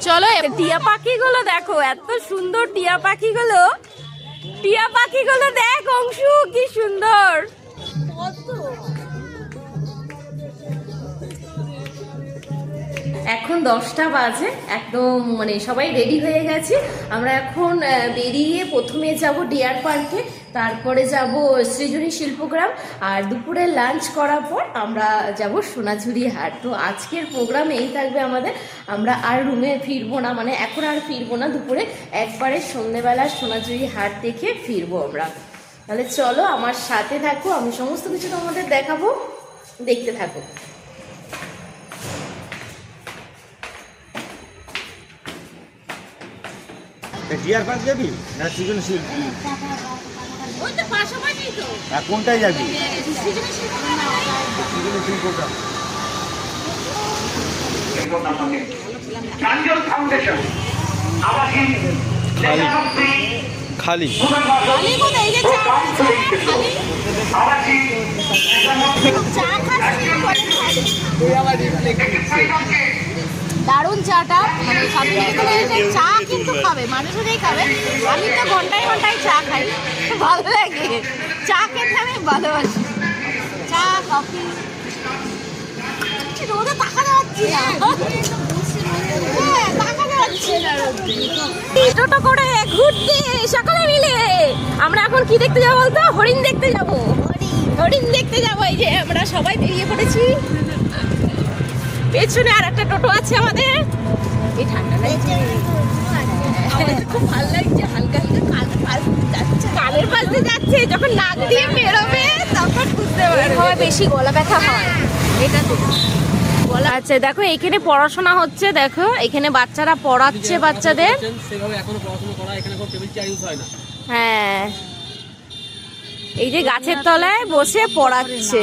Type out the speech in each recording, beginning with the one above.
চলো টিয়া পাখিগুলো দেখো, এত সুন্দর টিয়া পাখিগুলো। টিয়া পাখিগুলো দেখ অংশু, কি সুন্দর। এখন 10টা বাজে, একদম মানে সবাই রেডি হয়ে গেছে। আমরা এখন বেরিয়ে প্রথমে যাব ডিয়ার পার্কে, তারপরে যাব সৃজনী শিল্পগ্রাম, আর দুপুরে লাঞ্চ করার পর আমরা যাব সোনাঝুরি হাট। তো আজকের প্রোগ্রাম এই থাকবে আমাদের। আমরা আর রুমে ফিরবো না, মানে এখন আর ফিরবো না, দুপুরে একবারে সন্ধ্যেবেলা সোনাঝুরি হাট দেখে ফিরবো আমরা। তাহলে চলো আমার সাথে থাকো, আমি সমস্ত কিছু তোমাদের দেখাবো, দেখতে থাকো। ডিয়ার পার্ক যাবি না সৃজনশীল? ওই তো পাশাপাশি তো। কোনটায় যাবি? সৃজনশীল প্রোগ্রাম। প্রাঞ্জল ফাউন্ডেশন আবাসিক খালি খালি কোথায়? এই যে চা খালি আবাসিক চা খাচ্ছি বলে খালি। দারুণ চাটা, মানে চা কিন্তু খাবে, মানুষেরাই খাবে। আমি তো ঘন্টায় ঘন্টায় চা খাই, ভালো লাগে চা খেতে, আমি ভালোবাসি চা কফি। রোদে তাকাতে পারছি না, তাকাতে পারছি না রোদে। টোটো করে ঘুরতে সকালে মিলে আমরা এখন কি দেখতে যাবো বলতো? হরিণ দেখতে যাবো, হরিণ দেখতে যাবো। এই যে আমরা সবাই বেরিয়ে পড়েছি, পেছনে আর একটা টোটো আছে আমাদের। এই ঠান্ডা লাগছে, খুব ভালো লাগছে, হালকা হালকা কানের পাশ দিয়ে যাচ্ছে। যখন নাক দিয়ে বেরোবে তখন বুঝতে পারবে, বেশি গলা ব্যথা হয় এটা তো গলা। আচ্ছা দেখো এখানে পড়াশোনা হচ্ছে, দেখো এখানে বাচ্চারা পড়াচ্ছে বাচ্চাদের। সেভাবে এখনো পড়াশোনা করা, এখানে কোনো টেবিল চেয়ার ইউজ হয় না। হ্যাঁ, এই যে গাছের তলায় বসে পড়াচ্ছে।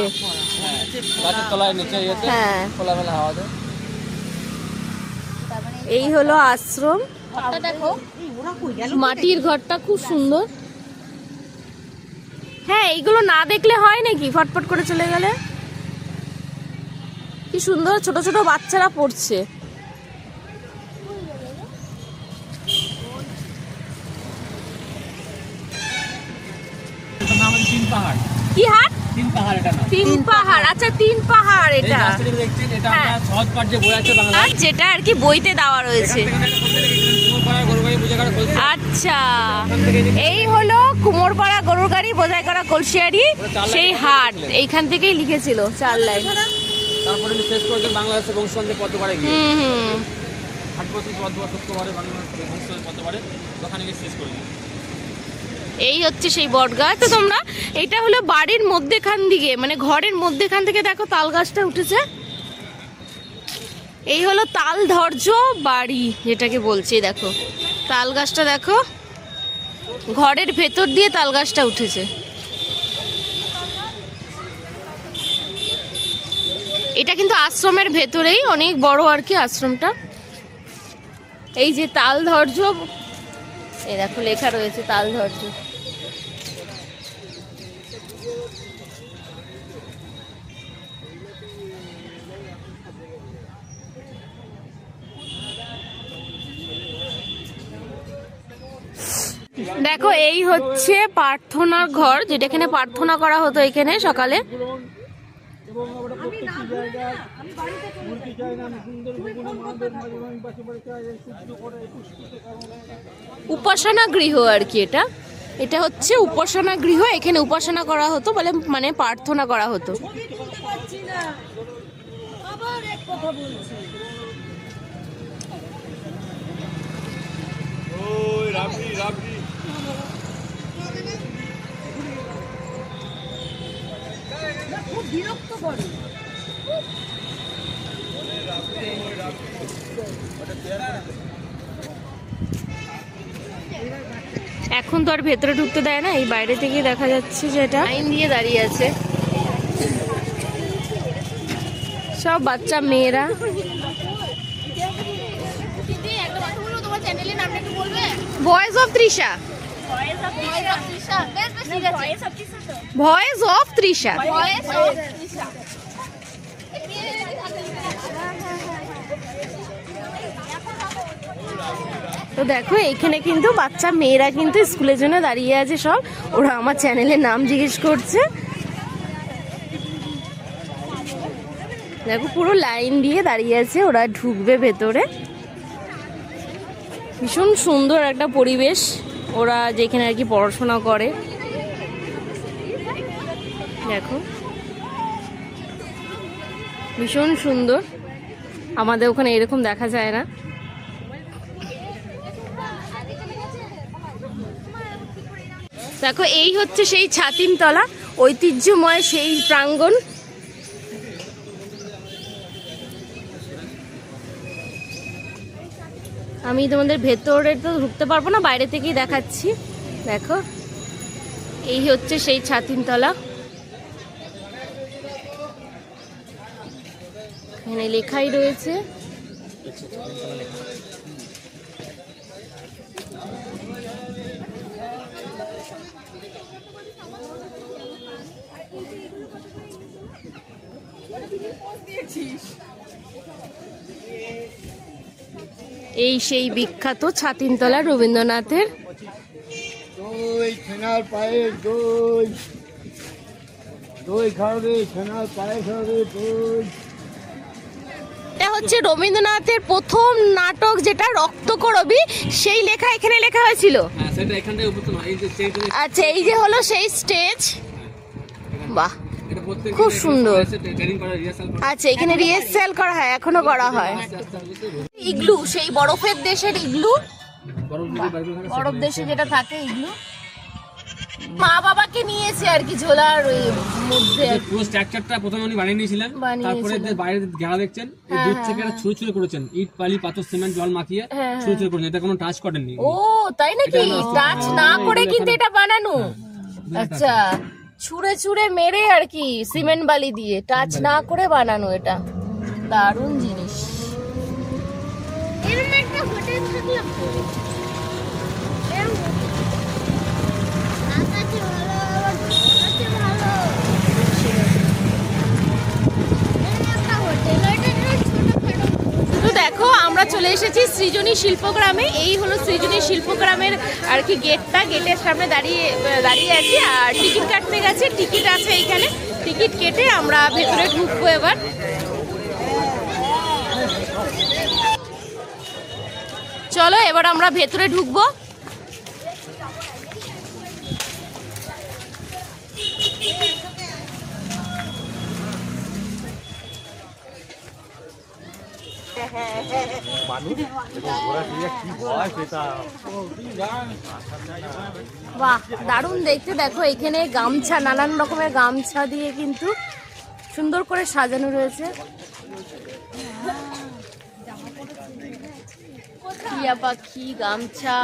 গাছের তলায় নিচে হ্যাঁ, খোলামেলা হাওয়া দেয়। এই হলো আশ্রম। দেখো মাটির ঘরটা খুব সুন্দর। হ্যাঁ, এইগুলো না দেখলে হয় নাকি, ফটফট করে চলে গেলে। কি সুন্দর ছোট ছোট বাচ্চারা পড়ছে। তিন পাহাড়। কি হাট? তিন পাহাড় এটা না? তিন পাহাড়। আচ্ছা তিন পাহাড় এই এটা। রাস্তাটি দেখছেন, এটা আমরা সহজ পাঠ যে বই আছে বাংলা, আর যেটা আর কি বইতে দেওয়া রয়েছে। আচ্ছা, এই হলো কুমোরপাড়া গরুর গাড়ি বোঝাই করা কলসিয়ারি, সেই হাট। এইখান থেকেই লিখেছিল 4 লাইন। তারপরে শেষ করেছেন বাংলাদেশের বংশগণের পদ্মপাড়ে গিয়ে। হুম, 8 বছর পদ্মপাড় সত্যবারে বাংলাদেশের বংশগণের পদ্মপাড়ে ওখানে গিয়ে শেষ করেছেন। এই হচ্ছে সেই বট গাছ। তো তোমরা, এটা হলো বাড়ির মধ্যেখান দিকে, মানে ঘরের মধ্যেখান থেকে দেখো তাল গাছটা উঠেছে। এই হলো তাল ধৈর্য বাড়ি যেটাকে বলছি, দেখো তাল গাছটা দেখো, ঘরের ভেতর দিয়ে তাল গাছটা উঠেছে। এটা কিন্তু আশ্রমের ভেতরেই, অনেক বড় আর কি আশ্রমটা। এই যে তাল ধৈর্য, এই দেখো লেখা রয়েছে তাল ধৈর্য। দেখো এই হচ্ছে প্রার্থনার ঘর, যেটা এখানে প্রার্থনা করা হতো এখানে সকালে। উপাসনা গৃহ আর কি এটা, এটা হচ্ছে উপাসনা গৃহ। এখানে উপাসনা করা হতো বলে, মানে প্রার্থনা করা হতো। বিরক্ত করে। এখন তো আর ভেতরে ঢুকতে দেয় না, এই বাইরে থেকেই দেখা যাচ্ছে যে এটা লাইন দিয়ে দাঁড়িয়ে আছে সব বাচ্চা মেয়েরা। Voice of Trisha, voice of Trisha. তো দেখো এখানে কিন্তু বাচ্চা মেয়েরা কিন্তু স্কুলের জন্য দাঁড়িয়ে আছে সব, ওরা আমার চ্যানেলের নাম জিজ্ঞেস করছে। দেখো পুরো লাইন দিয়ে দাঁড়িয়ে আছে, ওরা ঢুকবে ভেতরে। ভীষণ সুন্দর একটা পরিবেশ, ওরা যেখানে আর কি পড়াশোনা করে। দেখো ভীষণ সুন্দর, আমাদের ওখানে এরকম দেখা যায় না। দেখো এই হচ্ছে সেই ছাতিমতলা, ঐতিহ্যময় সেই প্রাঙ্গণ। আমি তোমাদের ভেতরে তো ঢুকতে পারবো না, বাইরে থেকেই দেখাচ্ছি। দেখো এই হচ্ছে সেই ছাতিমতলা, এখানে লেখাই রয়েছে। এই সেই বিখ্যাত ছাতিমতলা রবীন্দ্রনাথের। দই ছানার পায়েস, দই দই খাওয়াবে, ছানার পায়েস হবে, দই। এটা হচ্ছে রবীন্দ্রনাথের প্রথম নাটক যেটা রক্তকরবী, সেই লেখা এখানে লেখা হয়েছিল। হ্যাঁ সেটা এখান থেকে উপস্থিত হয়, এই যে স্টেজে আচ্ছা এই যে হলো সেই স্টেজ, বাহ এটা প্রত্যেক খুব সুন্দর। ট্রেনিং করা, রিহার্সাল করা। আচ্ছা এখানে রিহার্সাল করা হয়, এখনো করা হয়। ইগলু, সেই বরফের দেশের ইগলু, বরফ দেশে যেটা থাকে ইগলু। মা বাবাকে নিয়েছে আর কি ঝোলার ওই মধ্যে। পুরো স্ট্রাকচারটা প্রথমে উনি বানিয়ে নিয়েছিলেন, তারপরে যে বাইরে ঘেরা দেখছেন এই দূর থেকে এটা ছুঁড়ে ছুঁড়ে করেছেন, ইট বালি পাথর সিমেন্ট জল মাখিয়ে ছুঁড়ে ছুঁড়ে করেছেন, এটা কোনো টাচ করেননি। ও তাই নাকি, টাচ না করে কিন্তু এটা বানানো। আচ্ছা ছুঁড়ে ছুঁড়ে মেরে আর কি সিমেন্ট বালি দিয়ে, টাচ না করে বানানো, এটা দারুণ জিনিস। এরকম একটা হোটেল থাকলাম তো এরকম আকাশে ভালো আকাশে ভালো এরকম একটা হোটেল, এটা ছোটখাটো। তো দেখো আমরা চলে এসেছি সৃজনী শিল্পগ্রামে। এই হলো সৃজনী শিল্পগ্রামের আর কি গেটটা, গেটের সামনে দাঁড়িয়ে আছি আর টিকিট কাটতে গেছি। টিকিট আছে এইখানে, টিকিট কেটে আমরা ভেতরে ঢুকবো এবার। চলো এবার আমরা ভেতরে ঢুকবো। বাহ দারুণ দেখতে। দেখো এখানে গামছা, নানান রকমের গামছা দিয়ে কিন্তু সুন্দর করে সাজানো রয়েছে। টিয়া পাখি, গামছা,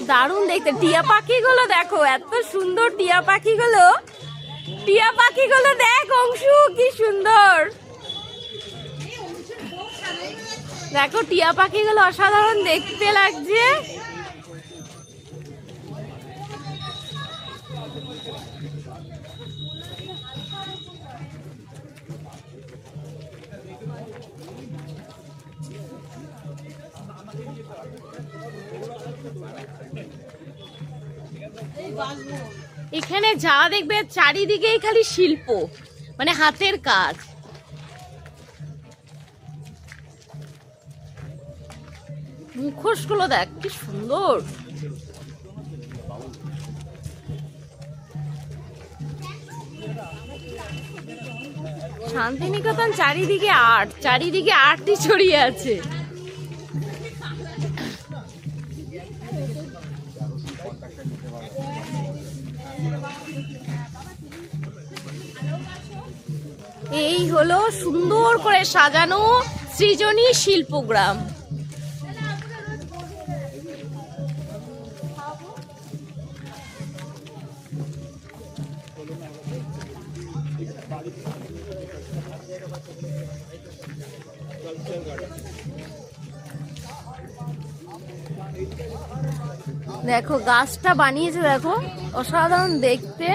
দারুণ দেখতে। টিয়া পাখিগুলো দেখো, এত সুন্দর টিয়া পাখিগুলো। টিয়া পাখিগুলো দেখ অংশু, কি সুন্দর দেখো, টিয়া পাখিগুলো অসাধারণ দেখতে লাগছে। এখানে যা দেখবে চারিদিকেই খালি শিল্প, মানে হাতের কাজ। মুখোশগুলো দেখ কি সুন্দর। শান্তিনিকেতন চারিদিকে আর্ট, চারিদিকে আর্টই ছড়িয়ে আছে। এই হলো সুন্দর করে সাজানো সৃজনী শিল্পগ্রাম। দেখো গাছটা বানিয়েছে, দেখো অসাধারণ দেখতে।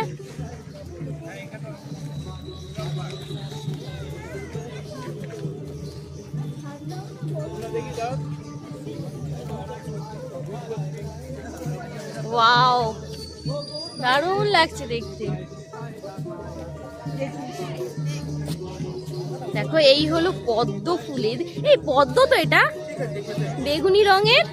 ওয়াও, দারুণ লাগছে দেখতে। দেখো এই হলো পদ্ম ফুলের, এই পদ্ম তো এটা বেগুনি রঙের।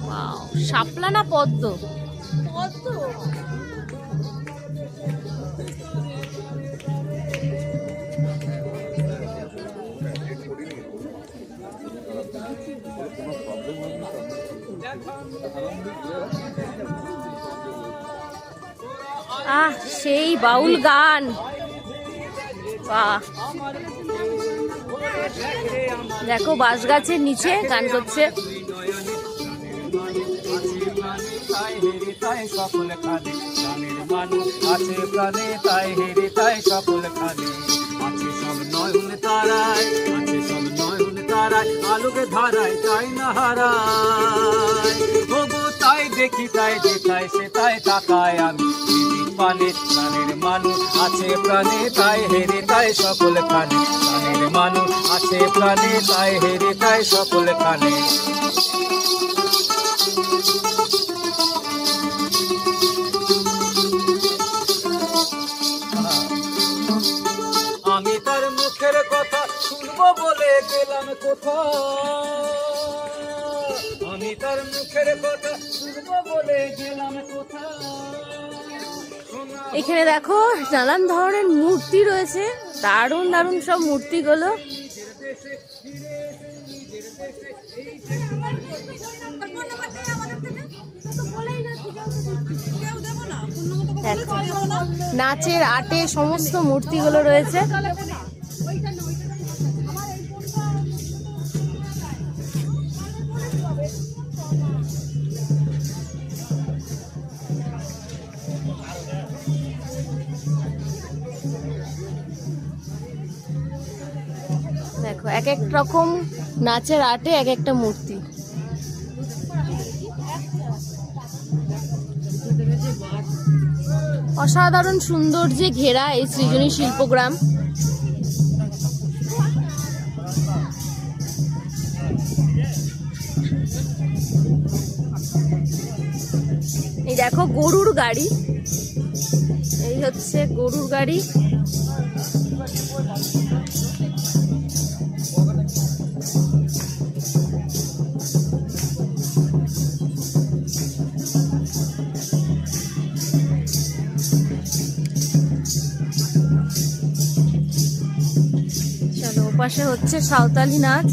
ওয়াও, শাপলা না পদ্ম? পদ্ম। আহ, সেই বাউল গান। বাহ, দেখো বাঁশ গাছের নিচে গান করছে। সকল খানে প্রাণের মানুষ আছে প্রাণে, তাই হেরে তাই সকল খানে আছে সব নয়ন তারায়, আছে সব নয়ন তারায়, আলোকে ধারায় তাই না হারায়। ওগো তাই দেখি তাই দেখায় সে তাই তাকায় আমি পানে, প্রাণের মানুষ আছে প্রাণে, তাই হেরে তাই সকল খানে প্রাণের মানুষ আছে প্রাণে, তাই হেরে তাই সকল খানে। আমি তার মুখের কথা শুনবো বলে গেলাম কোথায়, আমি তার মুখের কথা শুনবো বলে গেলাম কোথায়। এখানে দেখো নানান ধরনের মূর্তি রয়েছে, দারুণ দারুণ সব মূর্তিগুলো। দেখো, নাচের আটে সমস্ত মূর্তিগুলো রয়েছে। দেখো এক এক রকম নাচের আটে এক একটা মূর্তি। অসাধারণ সৌন্দর্যে ঘেরা এই সৃজনী শিল্পগ্রাম। এই দেখো গরুর গাড়ি, এই হচ্ছে গরুর গাড়ি। চলো, ওপাশে হচ্ছে সাঁওতালি নাচ।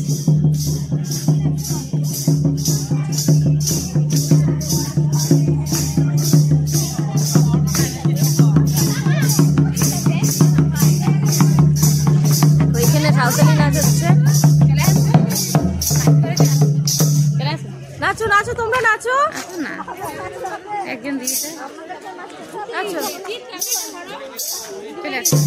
ওইখানে সাঁওতালি নাচ হচ্ছে। নাচো নাচো, তোমরা নাচো না, একজন দিয়েছে নাচো। চলে আসো।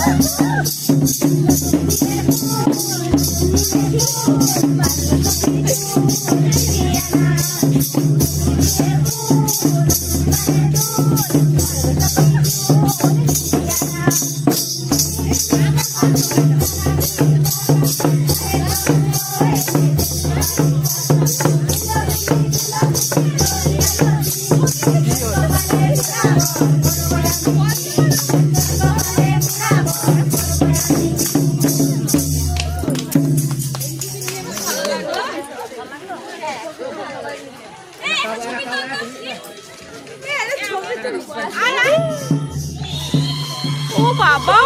Wow. ও বাবা,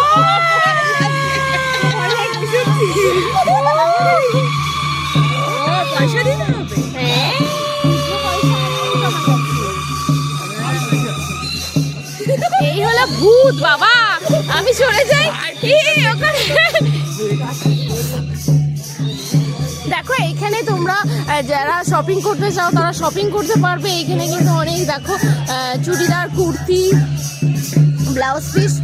পয়সা দিতে হবে। হ্যাঁ, এই হলো ভূত বাবা, আমি চলে যাই। ওখানে দেখো, এইখানে তোমরা যারা শপিং করতে চাও তারা শপিং করতে পারবে। এইখানে কিন্তু অনেক দেখো চুড়িদার, কুর্তি, ব্লাউজ পিস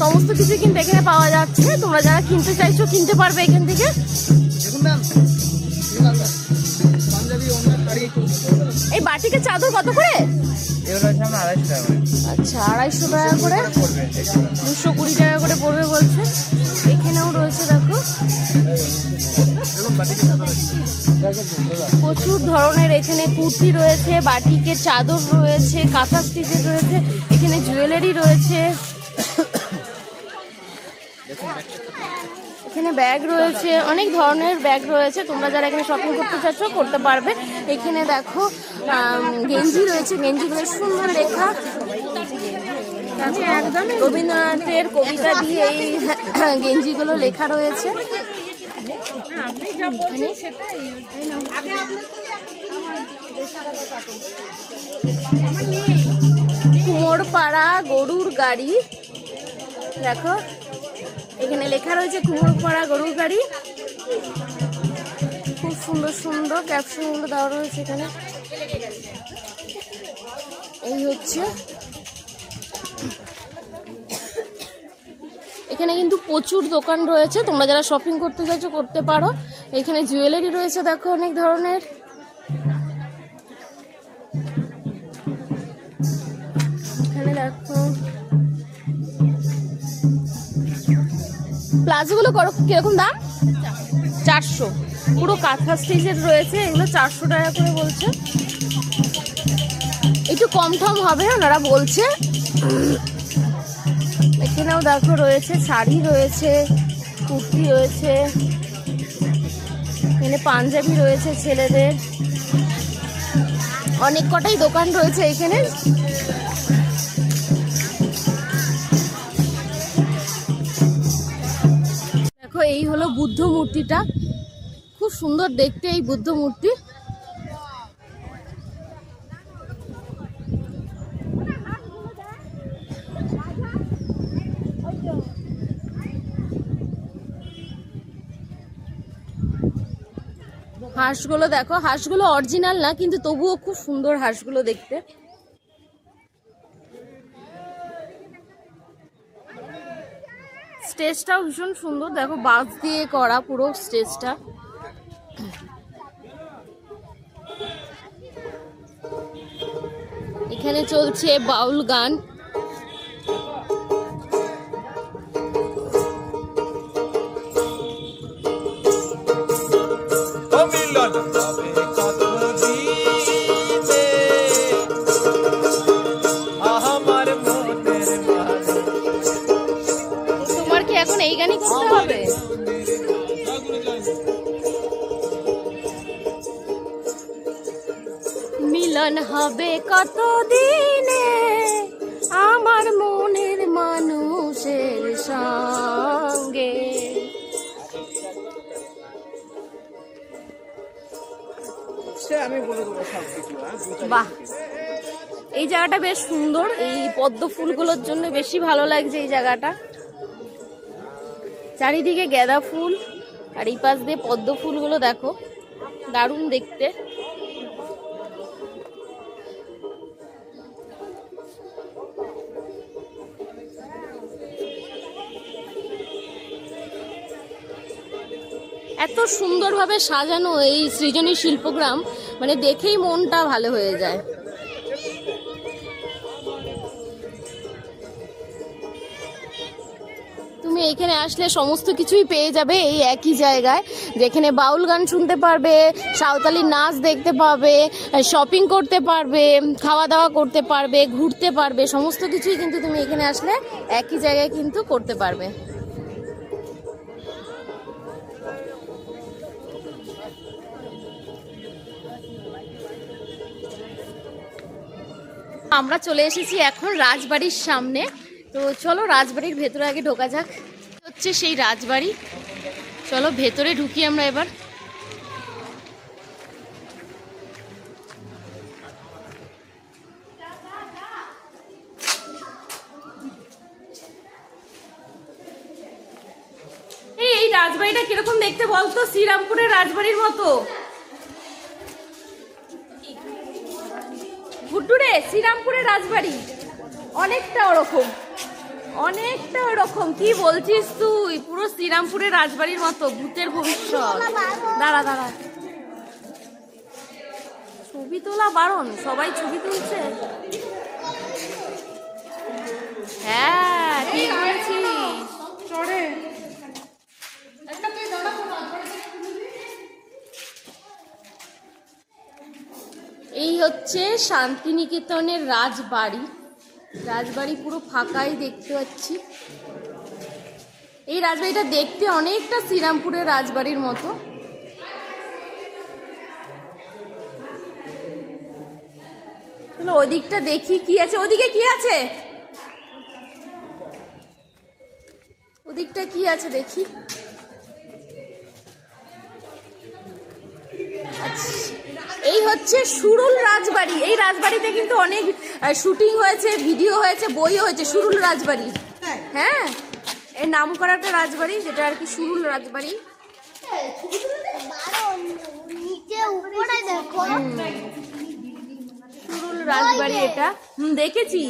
সমস্ত কিছু কিন্তু এখানে পাওয়া যাচ্ছে। তোমরা যারা কিনতে চাইছো কিনতে পারবে এখান থেকে। এই বাটিকের চাদর কত করে? আচ্ছা, 250 টাকা করে, 220 টাকা করে পড়বে বলছে। এখানেও রয়েছে দেখো প্রচুর ধরনের। এখানে কুর্তি রয়েছে, বাটিকের চাদর রয়েছে, কাঁথা স্টিচের রয়েছে, এখানে জুয়েলারি রয়েছে, এখানে ব্যাগ রয়েছে, অনেক ধরনের ব্যাগ রয়েছে। তোমরা যারা এখানে শপিং করতে চাচ্ছ করতে পারবে। এখানে দেখো গেঞ্জি রয়েছে, গেঞ্জিগুলো সুন্দর লেখা, রবীন্দ্রনাথের কবিতা দিয়ে এই গেঞ্জিগুলো লেখা রয়েছে। কুমোরপাড়া গরুর গাড়ি, দেখো এখানে লেখা রয়েছে কুমোরপাড়া গরুর গাড়ি। খুব সুন্দর সুন্দর ক্যাপশনগুলো দেওয়া রয়েছে এখানে। এই হচ্ছে, এখানে কিন্তু প্রচুর দোকান রয়েছে। তোমরা যারা শপিং করতে চাইছো করতে পারো। এখানে জুয়েলারি রয়েছে দেখো অনেক ধরনের। এখানে দেখো প্লাজোগুলো কিরকম দাম? 400, পুরো কাঁথা স্টিচের রয়েছে। এগুলো 400 টাকা করে বলছে। একটু কম টম হবে ওনারা বলছে। এখানেও দেখো রয়েছে শাড়ি রয়েছে, কুর্তি রয়েছে, এখানে পাঞ্জাবি রয়েছে ছেলেদের। অনেক কটাই দোকান রয়েছে এখানে। দেখো এই হলো বুদ্ধ মূর্তিটা, খুব সুন্দর দেখতে এই বুদ্ধ মূর্তি। হাঁসগুলো দেখো, হাঁসগুলো অরিজিনাল না কিন্তু তবুও খুব সুন্দর হাঁসগুলো দেখতে। স্টেজটাও ভীষণ সুন্দর, দেখো বাঁশ দিয়ে করা পুরো স্টেজটা। এখানে চলছে বাউল গান। তোমার কি এখন এই গানই করতে হবে? মিলন হবে কত দিনে আমার মনের মানুষের সঙ্গে। বাহ, এই জায়গাটা বেশ সুন্দর। এই পদ্ম ফুলগুলোর জন্য বেশি ভালো লাগছে এই জায়গাটা। চারিদিকে গাঁদা ফুল আর এই পাশ দিয়ে পদ্ম ফুলগুলো দেখো, দারুণ দেখতে। এত সুন্দরভাবে সাজানো এই সৃজনী শিল্পগ্রাম, মানে দেখেই মনটা ভালো হয়ে যায়। তুমি এখানে আসলে সমস্ত কিছুই পেয়ে যাবে এই একই জায়গায়, যেখানে বাউল গান শুনতে পারবে, সাঁওতালি নাচ দেখতে পাবে, শপিং করতে পারবে, খাওয়া দাওয়া করতে পারবে, ঘুরতে পারবে, সমস্ত কিছুই কিন্তু তুমি এখানে আসলে একই জায়গায় কিন্তু করতে পারবে। আমরা চলে এসেছি এখন রাজবাড়ির সামনে। তো চলো রাজবাড়ির ভেতরে আগে ঢোকা যাক। হচ্ছে সেই রাজবাড়ি, চলো ভেতরে ঢুকি আমরা এবার। এই রাজবাড়িটা কিরকম দেখতে বলতো? শ্রীরামপুরের রাজবাড়ির মতো। গুড্ডুরে, শ্রীরামপুরের রাজবাড়ি অনেকটা ওরকম, অনেকটা ওরকম। কি বলছিস তুই? পুরো শ্রীরামপুরের রাজবাড়ির মতো, ভূতের ভবিষ্যৎ। দাঁড়া দাঁড়া, ছবি তোলা বারণ, সবাই ছবি তুলছে। হ্যাঁ ঠিক বলেছিস। এই হচ্ছে শান্তিনিকেতনের রাজবাড়ি। রাজবাড়ি পুরো ফাঁকাই দেখতে পাচ্ছি। এই রাজবাড়িটা দেখতে অনেকটা শ্রীরামপুরের রাজবাড়ির মতো। চলো ওদিকটা দেখি কি আছে। ওদিকে কি আছে? ওদিকটা কি আছে দেখি। এই হচ্ছে সুরুল রাজবাড়ি। এই রাজবাড়িতে কিন্তু অনেক শুটিং হয়েছে, ভিডিও হয়েছে, বইও হয়েছে। সুরুল রাজবাড়ি, হ্যাঁ, এর নাম করা একটা রাজবাড়ি, যেটা আর কি সুরুল রাজবাড়ি। নিচে উপরে দেখো, সুরুল রাজবাড়ি এটা। দেখেছি।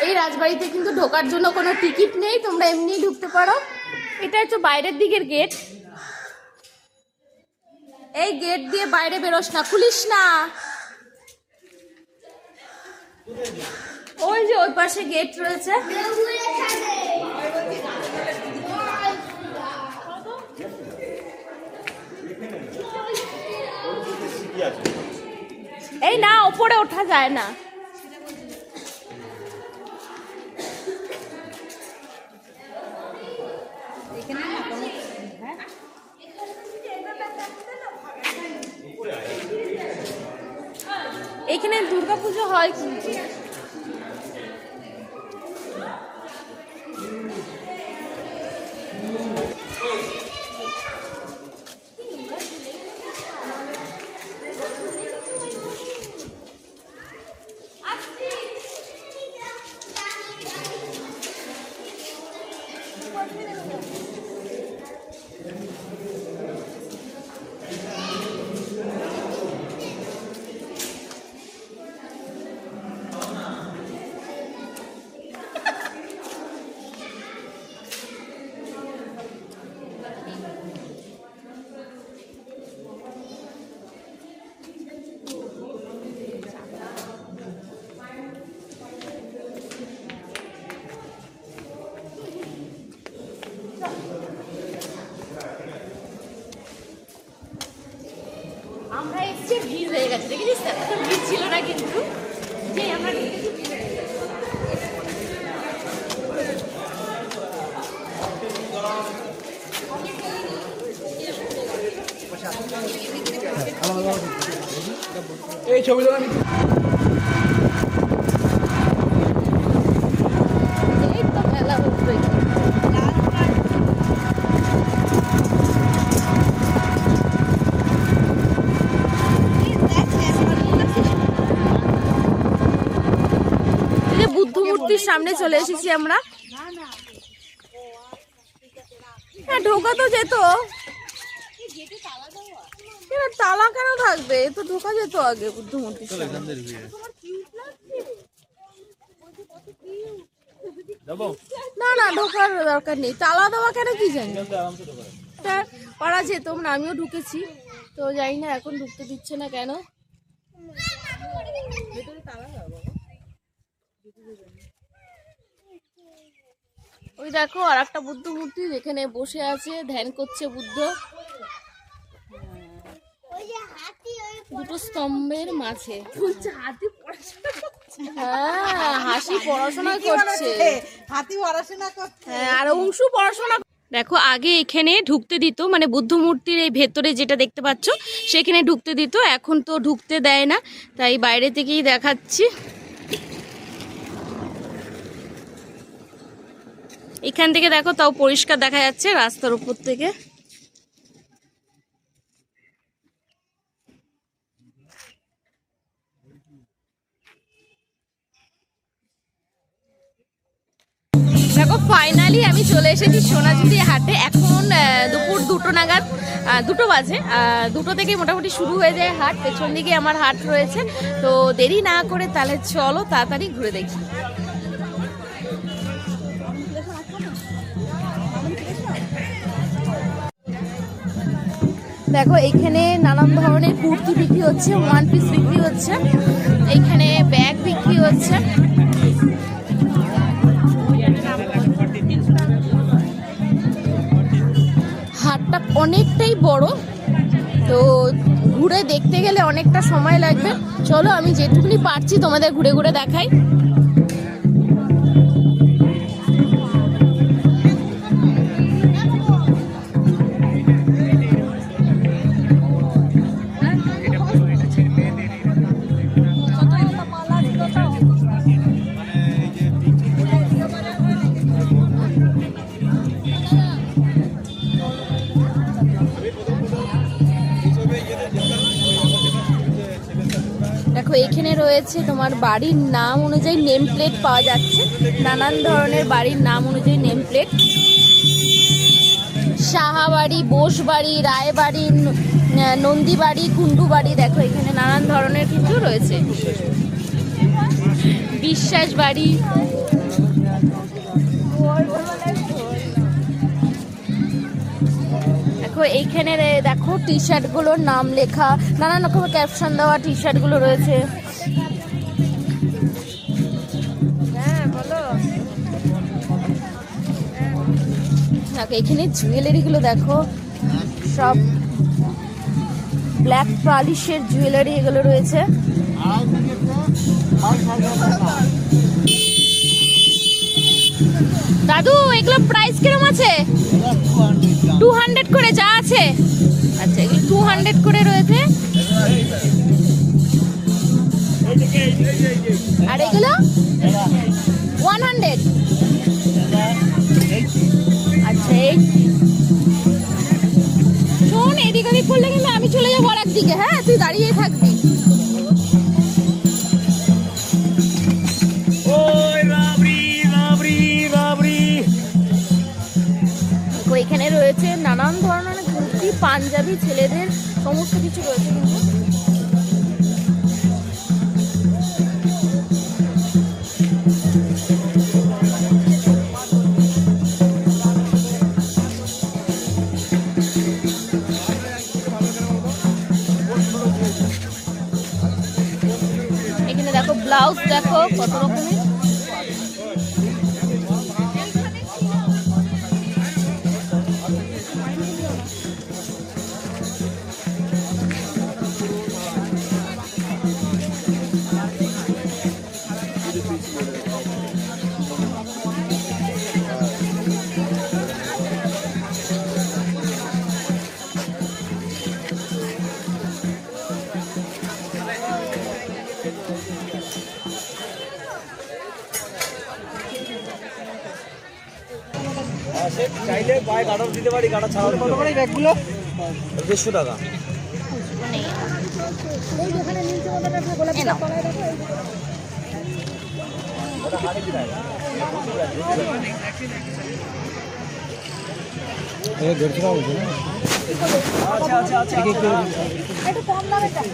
এই রাজবাড়িতে কিন্তু ঢোকার জন্য কোনো টিকিট নেই, তোমরা এমনি ঢুকতে পারো। এটা হচ্ছে বাইরের দিকের গেট। এই গেট দিয়ে বাইরে বেরোস না, খুলিস না। ওই যে ওই পাশে গেট রয়েছে। এই না, ওপরে ওঠা যায় না। এখানে দুর্গাপুজো হয় কিন্তু। আমরা এসছি, ভিড় হয়ে গেছে, দেখেছিস? এত ভিড় ছিল না কিন্তু, যে আমরা ঢুকেছি ভিড় হয়ে গেছে। এই ছবিটা আমি এই তো মেলা হচ্ছে। বুদ্ধ মূর্তির সামনে চলে এসেছি আমরা। হ্যাঁ ঢোকা তো যেত। কেন তালা কেন থাকবে? এ তো ঢোকা যেত আগে বুদ্ধ মূর্তি। না না ঢোকার দরকার নেই, তালা দেওয়া কেন কি জানি। পারা যেত না, আমিও ঢুকেছি তো জানি না এখন ঢুকতে দিচ্ছে না কেন। ওই দেখো আর একটা বুদ্ধ মূর্তি যেখানে বসে আছে, ধ্যান করছে বুদ্ধ। দুটো স্তম্ভের মাঝে হ্যাঁ হাসি পড়াশোনা করছে, হাতি পড়াশোনা করছে। হ্যাঁ আর অংশু পড়াশোনা। দেখো আগে এখানে ঢুকতে দিত, মানে বুদ্ধ মূর্তির এই ভেতরে যেটা দেখতে পাচ্ছ সেখানে ঢুকতে দিত, এখন তো ঢুকতে দেয় না, তাই বাইরে থেকেই দেখাচ্ছি। এখান থেকে দেখো তাও পরিষ্কার দেখা যাচ্ছে রাস্তার উপর থেকে। দেখো ফাইনালি আমি চলে এসেছি সোনাঝুরি হাটে। এখন দুপুর 2টো নাগাদ, 2টো বাজে, 2টো থেকে মোটামুটি শুরু হয়ে যায় হাট। পেছন দিকে আমার হাট রয়েছে, তো দেরি না করে তাহলে চলো তাড়াতাড়ি ঘুরে দেখি। দেখো এখানে নানান ধরনের কুর্তি বিক্রি হচ্ছে, 1 পিস বিক্রি হচ্ছে, এইখানে ব্যাগ বিক্রি হচ্ছে। হাটটা অনেকটাই বড়, তো ঘুরে দেখতে গেলে অনেকটা সময় লাগবে। চলো আমি যেটুকুনি পারছি তোমাদের ঘুরে ঘুরে দেখাই। দেখো এখানে রয়েছে তোমার বাড়ির নাম অনুযায়ী নেম প্লেট পাওয়া যাচ্ছে, নানান ধরনের বাড়ির নাম অনুযায়ী নেম প্লেট। সাহাবাড়ি, বোসবাড়ি, রায়বাড়ি, নন্দীবাড়ি, কুন্ডুবাড়ি, দেখো এখানে নানান ধরনের কিছু রয়েছে। বিশ্বাস বাড়ি, দেখো এইখানে দেখো টি শার্ট গুলোর নাম লেখা, নানান রকমের ক্যাপশন দেওয়া টি শার্ট গুলো রয়েছে। হ্যাঁ বলো। দেখো এখানে জুয়েলারি গুলো দেখো, সব ব্ল্যাক পলিশের জুয়েলারি এগুলো রয়েছে। দাদু এগুলো প্রাইস কিরকম আছে? 200 করে যা আছে। আচ্ছা এগুলো 200 করে রয়েছে। আর এগুলো 100। আচ্ছা এই শোন, এদিক ওদিক করলে কিন্তু আমি চলে যাবো আর একদিকে। হ্যাঁ তুই দাঁড়িয়ে থাকবি। এখানে রয়েছে নানান ধরনের কুর্তি, পাঞ্জাবি, ছেলেদের সমস্ত কিছু রয়েছে কিন্তু। এখানে দেখো ব্লাউজ, দেখো কত রকমের। চাইলে বাইক অর্ডার দিতে পারি, গাড়া ছাড়ার কত করে ব্যাগগুলো? 150 টাকা। একটু কম দামে চাই।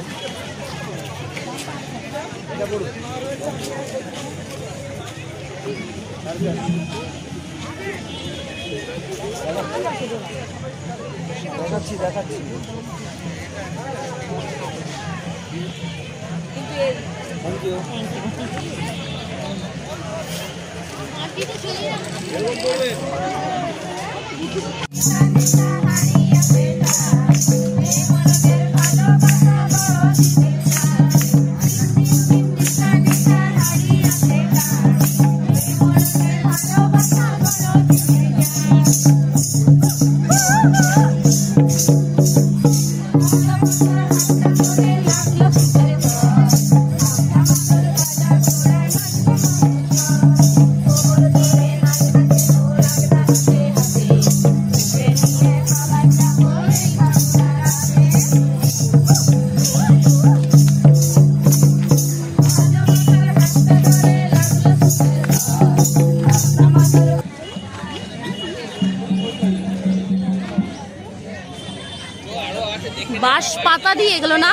বাঁশ পাতা দিয়ে এগুলো না,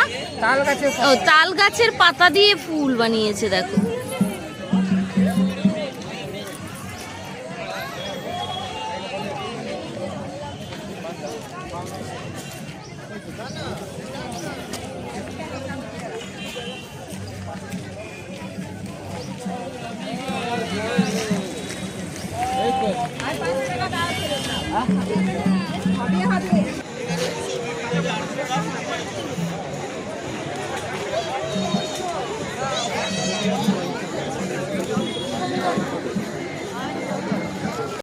তাল গাছের পাতা দিয়ে ফুল বানিয়েছে দেখো।